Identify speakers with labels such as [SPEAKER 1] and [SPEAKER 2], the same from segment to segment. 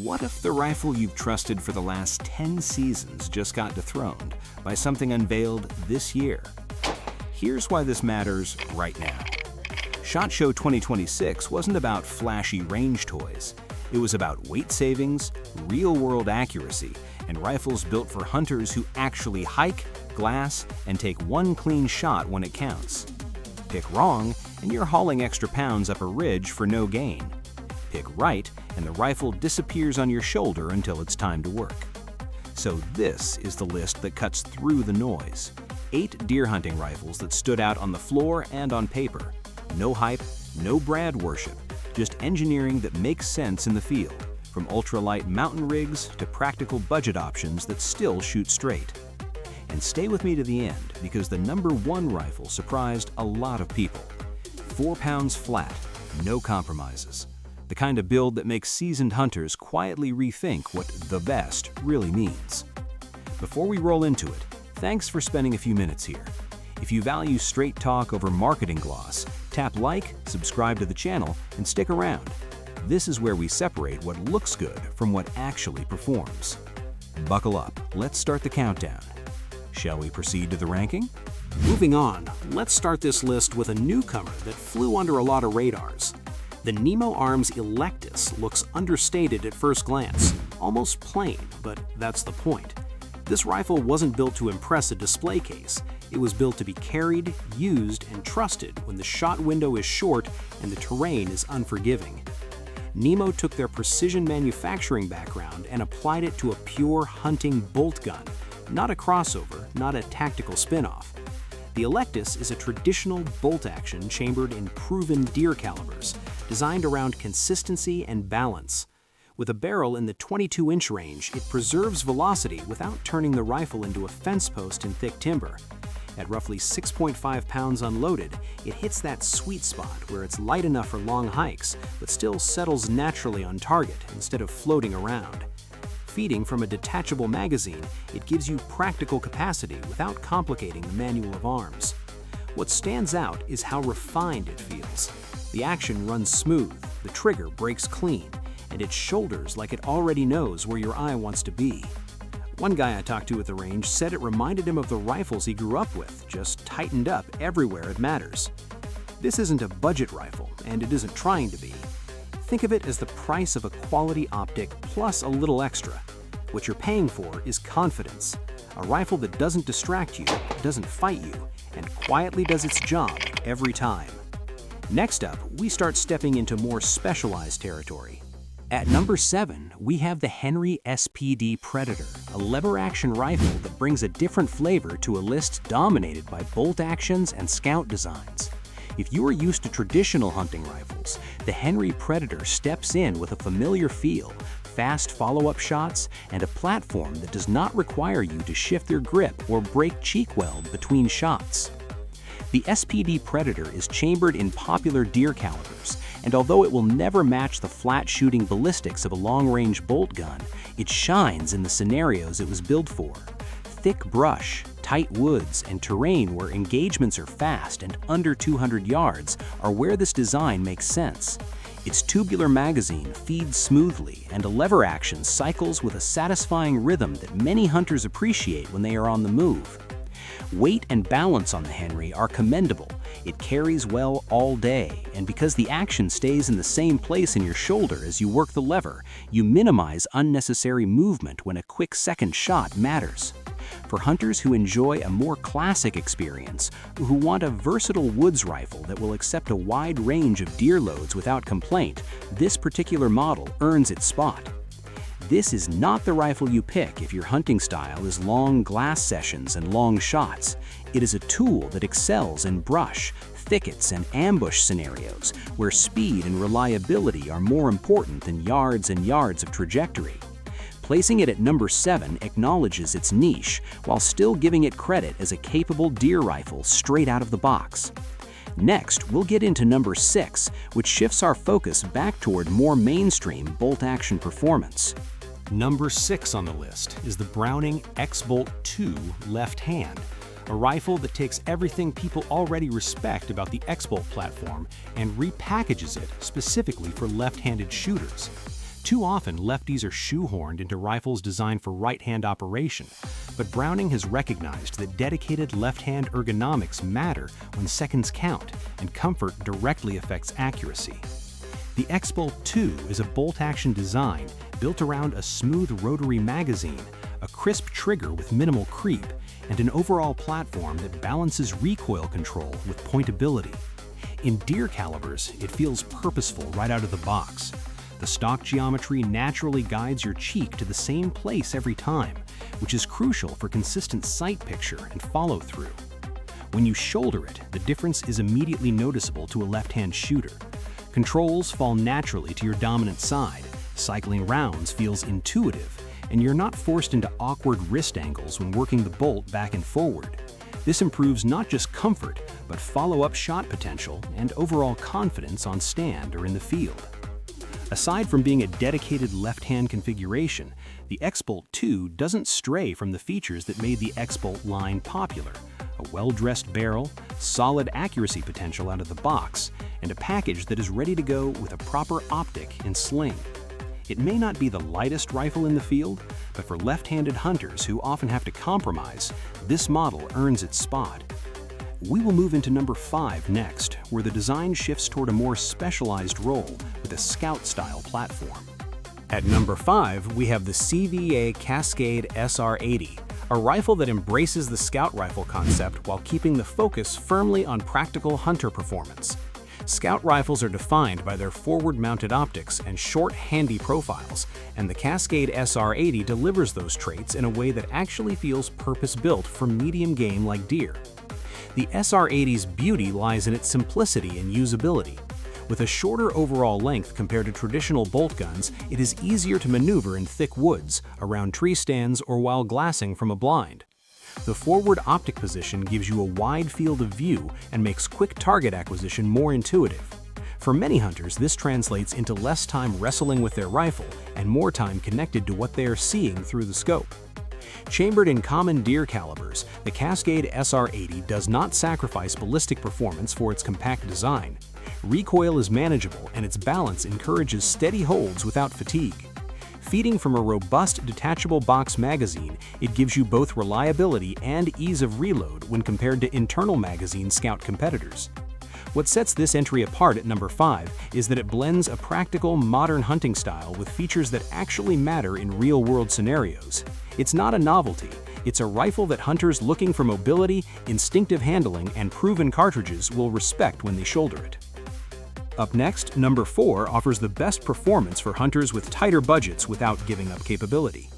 [SPEAKER 1] What if the rifle you've trusted for the last 10 seasons just got dethroned by something unveiled this year? Here's why this matters right now. SHOT Show 2026 wasn't about flashy range toys. It was about weight savings, real-world accuracy, and rifles built for hunters who actually hike, glass, and take one clean shot when it counts. Pick wrong, and you're hauling extra pounds up a ridge for no gain. Pick right, and the rifle disappears on your shoulder until it's time to work. So this is the list that cuts through the noise. 8 deer hunting rifles that stood out on the floor and on paper. No hype, no Brad worship, just engineering that makes sense in the field, from ultralight mountain rigs to practical budget options that still shoot straight. And stay with me to the end, because the #1 rifle surprised a lot of people. 4 pounds flat, no compromises. The kind of build that makes seasoned hunters quietly rethink what the best really means. Before we roll into it, thanks for spending a few minutes here. If you value straight talk over marketing gloss, tap like, subscribe to the channel, and stick around. This is where we separate what looks good from what actually performs. Buckle up, let's start the countdown. Shall we proceed to the ranking?
[SPEAKER 2] Moving on, let's start this list with a newcomer that flew under a lot of radars. The Nemo Arms Electus looks understated at first glance, almost plain, but that's the point. This rifle wasn't built to impress a display case. It was built to be carried, used, and trusted when the shot window is short and the terrain is unforgiving. Nemo took their precision manufacturing background and applied it to a pure hunting bolt gun, not a crossover, not a tactical spin-off. The Electus is a traditional bolt-action chambered in proven deer calibers, designed around consistency and balance. With a barrel in the 22-inch range, it preserves velocity without turning the rifle into a fence post in thick timber. At roughly 6.5 pounds unloaded, it hits that sweet spot where it's light enough for long hikes, but still settles naturally on target instead of floating around. Feeding from a detachable magazine, it gives you practical capacity without complicating the manual of arms. What stands out is how refined it feels. The action runs smooth, the trigger breaks clean, and it shoulders like it already knows where your eye wants to be. One guy I talked to at the range said it reminded him of the rifles he grew up with, just tightened up everywhere it matters. This isn't a budget rifle, and it isn't trying to be. Think of it as the price of a quality optic plus a little extra. What you're paying for is confidence. A rifle that doesn't distract you, doesn't fight you, and quietly does its job every time. Next up, we start stepping into more specialized territory. At number 7, we have the Henry SPD Predator, a lever-action rifle that brings a different flavor to a list dominated by bolt actions and scout designs. If you are used to traditional hunting rifles, the Henry Predator steps in with a familiar feel, fast follow-up shots, and a platform that does not require you to shift your grip or break cheek weld between shots. The SPD Predator is chambered in popular deer calibers, and although it will never match the flat-shooting ballistics of a long-range bolt gun, it shines in the scenarios it was built for. Thick brush, tight woods, and terrain where engagements are fast and under 200 yards are where this design makes sense. Its tubular magazine feeds smoothly, and a lever action cycles with a satisfying rhythm that many hunters appreciate when they are on the move. Weight and balance on the Henry are commendable. It carries well all day, and because the action stays in the same place in your shoulder as you work the lever, you minimize unnecessary movement when a quick second shot matters. For hunters who enjoy a more classic experience, who want a versatile woods rifle that will accept a wide range of deer loads without complaint, this particular model earns its spot. This is not the rifle you pick if your hunting style is long glass sessions and long shots. It is a tool that excels in brush, thickets, and ambush scenarios where speed and reliability are more important than yards and yards of trajectory. Placing it at number 7 acknowledges its niche while still giving it credit as a capable deer rifle straight out of the box. Next, we'll get into number 6, which shifts our focus back toward more mainstream bolt-action performance.
[SPEAKER 1] Number 6 on the list is the Browning X-Bolt 2 Left Hand, a rifle that takes everything people already respect about the X-Bolt platform and repackages it specifically for left-handed shooters.
[SPEAKER 2] Too often, lefties are shoehorned into rifles designed for right-hand operation, but Browning has recognized that dedicated left-hand ergonomics matter when seconds count, and comfort directly affects accuracy. The X-Bolt 2 is a bolt-action design built around a smooth rotary magazine, a crisp trigger with minimal creep, and an overall platform that balances recoil control with pointability. In deer calibers, it feels purposeful right out of the box. The stock geometry naturally guides your cheek to the same place every time, which is crucial for consistent sight picture and follow-through. When you shoulder it, the difference is immediately noticeable to a left-hand shooter. Controls fall naturally to your dominant side, cycling rounds feels intuitive, and you're not forced into awkward wrist angles when working the bolt back and forward. This improves not just comfort, but follow-up shot potential and overall confidence on stand or in the field. Aside from being a dedicated left-hand configuration, the X-Bolt 2 doesn't stray from the features that made the X-Bolt line popular: a well-dressed barrel, solid accuracy potential out of the box, and a package that is ready to go with a proper optic and sling. It may not be the lightest rifle in the field, but for left-handed hunters who often have to compromise, this model earns its spot. We will move into number 5 next, where the design shifts toward a more specialized role with a scout-style platform. At number 5, we have the CVA Cascade SR80, a rifle that embraces the scout rifle concept while keeping the focus firmly on practical hunter performance. Scout rifles are defined by their forward-mounted optics and short, handy profiles, and the Cascade SR80 delivers those traits in a way that actually feels purpose-built for medium game like deer. The SR80's beauty lies in its simplicity and usability. With a shorter overall length compared to traditional bolt guns, it is easier to maneuver in thick woods, around tree stands, or while glassing from a blind. The forward optic position gives you a wide field of view and makes quick target acquisition more intuitive. For many hunters, this translates into less time wrestling with their rifle and more time connected to what they are seeing through the scope. Chambered in common deer calibers, the Cascade SR80 does not sacrifice ballistic performance for its compact design. Recoil is manageable, and its balance encourages steady holds without fatigue. Feeding from a robust detachable box magazine, it gives you both reliability and ease of reload when compared to internal magazine Scout competitors. What sets this entry apart at number 5 is that it blends a practical, modern hunting style with features that actually matter in real-world scenarios. It's not a novelty. It's a rifle that hunters looking for mobility, instinctive handling, and proven cartridges will respect when they shoulder it. Up next, number 4 offers the best performance for hunters with tighter budgets without giving up capability.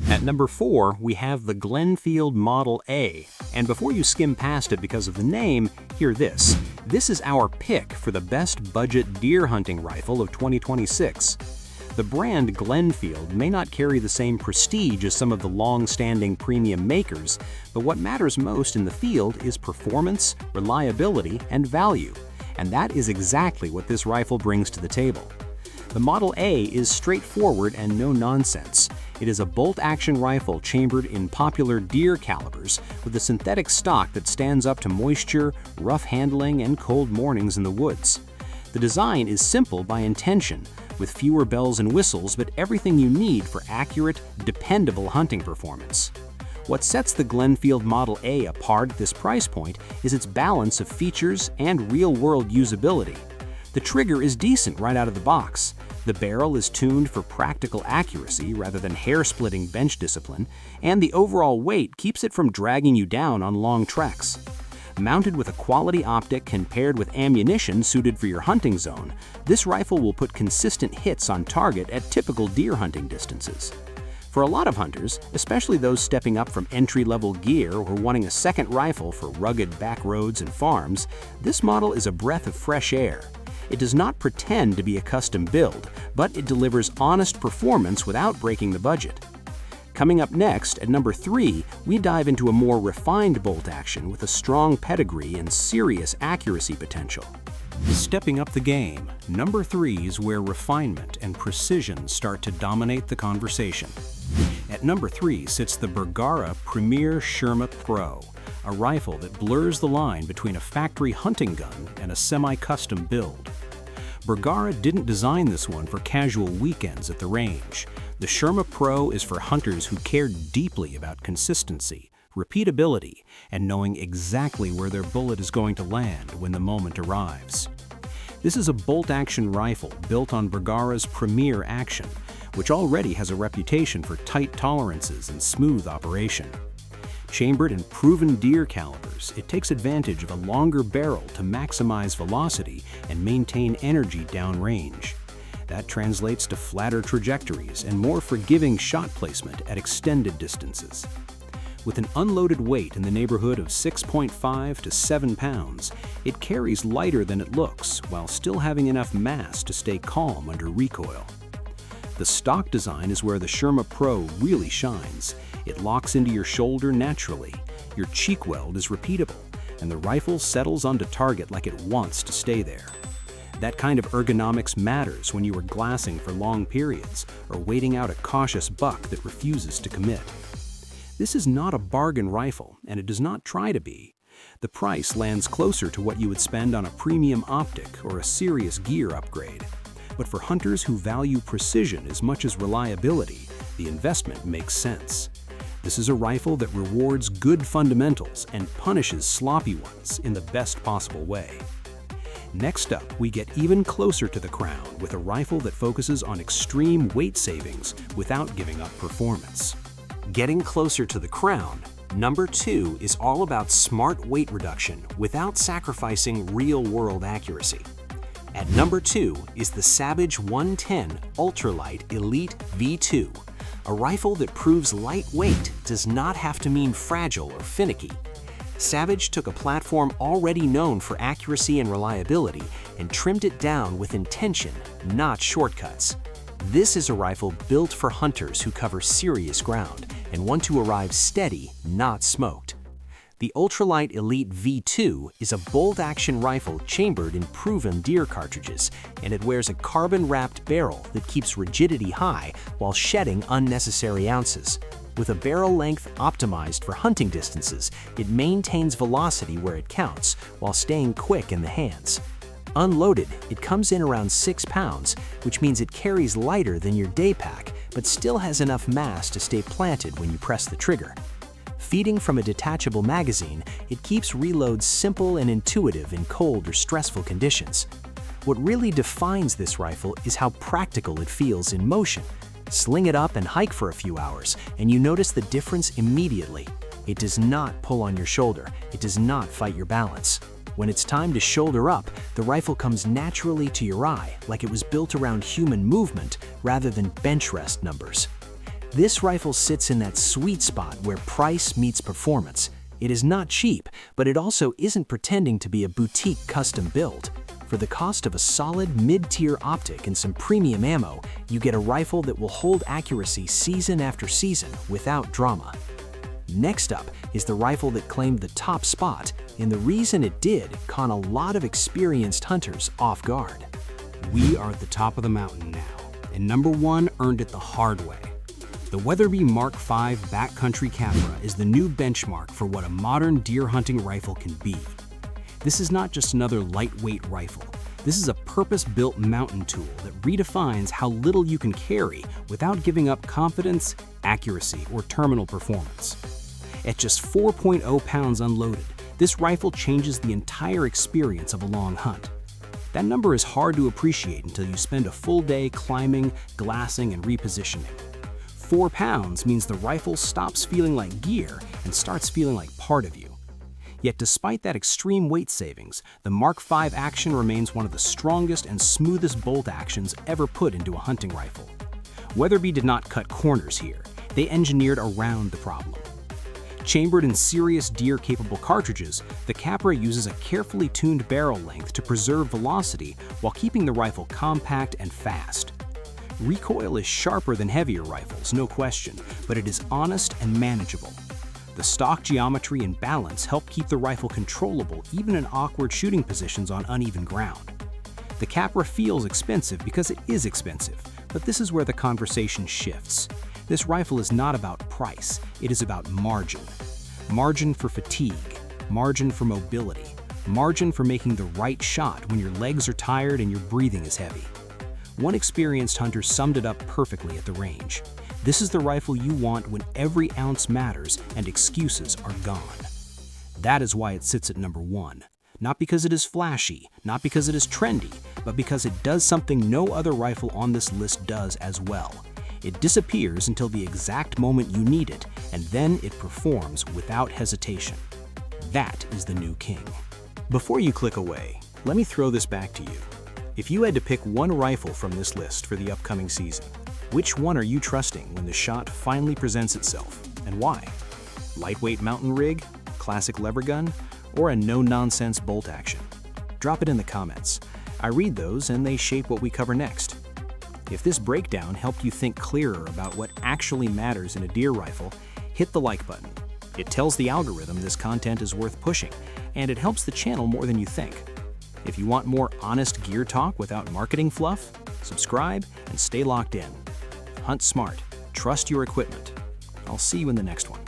[SPEAKER 2] At number 4, we have the Glenfield Model A. And before you skim past it because of the name, hear this. This is our pick for the best budget deer hunting rifle of 2026. The brand Glenfield may not carry the same prestige as some of the long-standing premium makers, but what matters most in the field is performance, reliability, and value. And that is exactly what this rifle brings to the table. The Model A is straightforward and no-nonsense. It is a bolt-action rifle chambered in popular deer calibers with a synthetic stock that stands up to moisture, rough handling, and cold mornings in the woods. The design is simple by intention, with fewer bells and whistles but everything you need for accurate, dependable hunting performance. What sets the Glenfield Model A apart at this price point is its balance of features and real-world usability. The trigger is decent right out of the box. The barrel is tuned for practical accuracy rather than hair-splitting bench discipline, and the overall weight keeps it from dragging you down on long treks. Mounted with a quality optic and paired with ammunition suited for your hunting zone, this rifle will put consistent hits on target at typical deer hunting distances. For a lot of hunters, especially those stepping up from entry-level gear or wanting a second rifle for rugged back roads and farms, this model is a breath of fresh air. It does not pretend to be a custom build, but it delivers honest performance without breaking the budget. Coming up next, at number 3, we dive into a more refined bolt action with a strong pedigree and serious accuracy potential. Stepping up the game, number 3 is where refinement and precision start to dominate the conversation. At number 3 sits the Bergara Premier Sherma Pro, a rifle that blurs the line between a factory hunting gun and a semi-custom build.
[SPEAKER 1] Bergara didn't design this one for casual weekends at the range. The CIMA Pro is for hunters who care deeply about consistency, repeatability, and knowing exactly where their bullet is going to land when the moment arrives. This is a bolt-action rifle built on Bergara's premier action, which already has a reputation for tight tolerances and smooth operation. Chambered in proven deer calibers, it takes advantage of a longer barrel to maximize velocity and maintain energy downrange. That translates to flatter trajectories and more forgiving shot placement at extended distances. With an unloaded weight in the neighborhood of 6.5 to 7 pounds, it carries lighter than it looks while still having enough mass to stay calm under recoil. The stock design is where the CIMA Pro really shines. It locks into your shoulder naturally, your cheek weld is repeatable, and the rifle settles onto target like it wants to stay there. That kind of ergonomics matters when you are glassing for long periods or waiting out a cautious buck that refuses to commit. This is not a bargain rifle, and it does not try to be. The price lands closer to what you would spend on a premium optic or a serious gear upgrade. But for hunters who value precision as much as reliability, the investment makes sense. This is a rifle that rewards good fundamentals and punishes sloppy ones in the best possible way. Next up, we get even closer to the crown with a rifle that focuses on extreme weight savings without giving up performance.
[SPEAKER 2] Getting closer to the crown, number 2 is all about smart weight reduction without sacrificing real-world accuracy. At number 2 is the Savage 110 Ultralite Elite V2, a rifle that proves lightweight does not have to mean fragile or finicky. Savage took a platform already known for accuracy and reliability and trimmed it down with intention, not shortcuts. This is a rifle built for hunters who cover serious ground and want to arrive steady, not smoked. The Ultralite Elite V2 is a bolt-action rifle chambered in proven deer cartridges, and it wears a carbon-wrapped barrel that keeps rigidity high while shedding unnecessary ounces. With a barrel length optimized for hunting distances, it maintains velocity where it counts while staying quick in the hands. Unloaded, it comes in around 6 pounds, which means it carries lighter than your day pack, but still has enough mass to stay planted when you press the trigger. Feeding from a detachable magazine, it keeps reloads simple and intuitive in cold or stressful conditions. What really defines this rifle is how practical it feels in motion. Sling it up and hike for a few hours, and you notice the difference immediately. It does not pull on your shoulder. It does not fight your balance. When it's time to shoulder up, the rifle comes naturally to your eye, like it was built around human movement rather than bench rest numbers. This rifle sits in that sweet spot where price meets performance. It is not cheap, but it also isn't pretending to be a boutique custom build. For the cost of a solid mid-tier optic and some premium ammo, you get a rifle that will hold accuracy season after season without drama. Next up is the rifle that claimed the top spot, and the reason it did caught a lot of experienced hunters off guard.
[SPEAKER 1] We are at the top of the mountain now, and number 1 earned it the hard way. The Weatherby Mark V Backcountry Capra is the new benchmark for what a modern deer hunting rifle can be. This is not just another lightweight rifle. This is a purpose-built mountain tool that redefines how little you can carry without giving up confidence, accuracy, or terminal performance. At just 4.0 pounds unloaded, this rifle changes the entire experience of a long hunt. That number is hard to appreciate until you spend a full day climbing, glassing, and repositioning. 4 pounds means the rifle stops feeling like gear and starts feeling like part of you. Yet despite that extreme weight savings, the Mark V action remains one of the strongest and smoothest bolt actions ever put into a hunting rifle. Weatherby did not cut corners here. They engineered around the problem. Chambered in serious deer-capable cartridges, the Capra uses a carefully tuned barrel length to preserve velocity while keeping the rifle compact and fast. Recoil is sharper than heavier rifles, no question, but it is honest and manageable. The stock geometry and balance help keep the rifle controllable even in awkward shooting positions on uneven ground. The Capra feels expensive because it is expensive, but this is where the conversation shifts. This rifle is not about price, it is about margin. Margin for fatigue, margin for mobility,
[SPEAKER 2] Margin for making the right shot when your legs are tired and your breathing is heavy. One experienced hunter summed it up perfectly at the range. This is the rifle you want when every ounce matters and excuses are gone. That is why it sits at number 1. Not because it is flashy, not because it is trendy, but because it does something no other rifle on this list does as well. It disappears until the exact moment you need it, and then it performs without hesitation. That is the new king.
[SPEAKER 1] Before you click away, let me throw this back to you. If you had to pick one rifle from this list for the upcoming season, which one are you trusting when the shot finally presents itself, and why? Lightweight mountain rig, classic lever gun, or a no-nonsense bolt action? Drop it in the comments. I read those and they shape what we cover next. If this breakdown helped you think clearer about what actually matters in a deer rifle, hit the like button. It tells the algorithm this content is worth pushing, and it helps the channel more than you think. If you want more honest gear talk without marketing fluff, subscribe and stay locked in. Hunt smart, trust your equipment. I'll see you in the next one.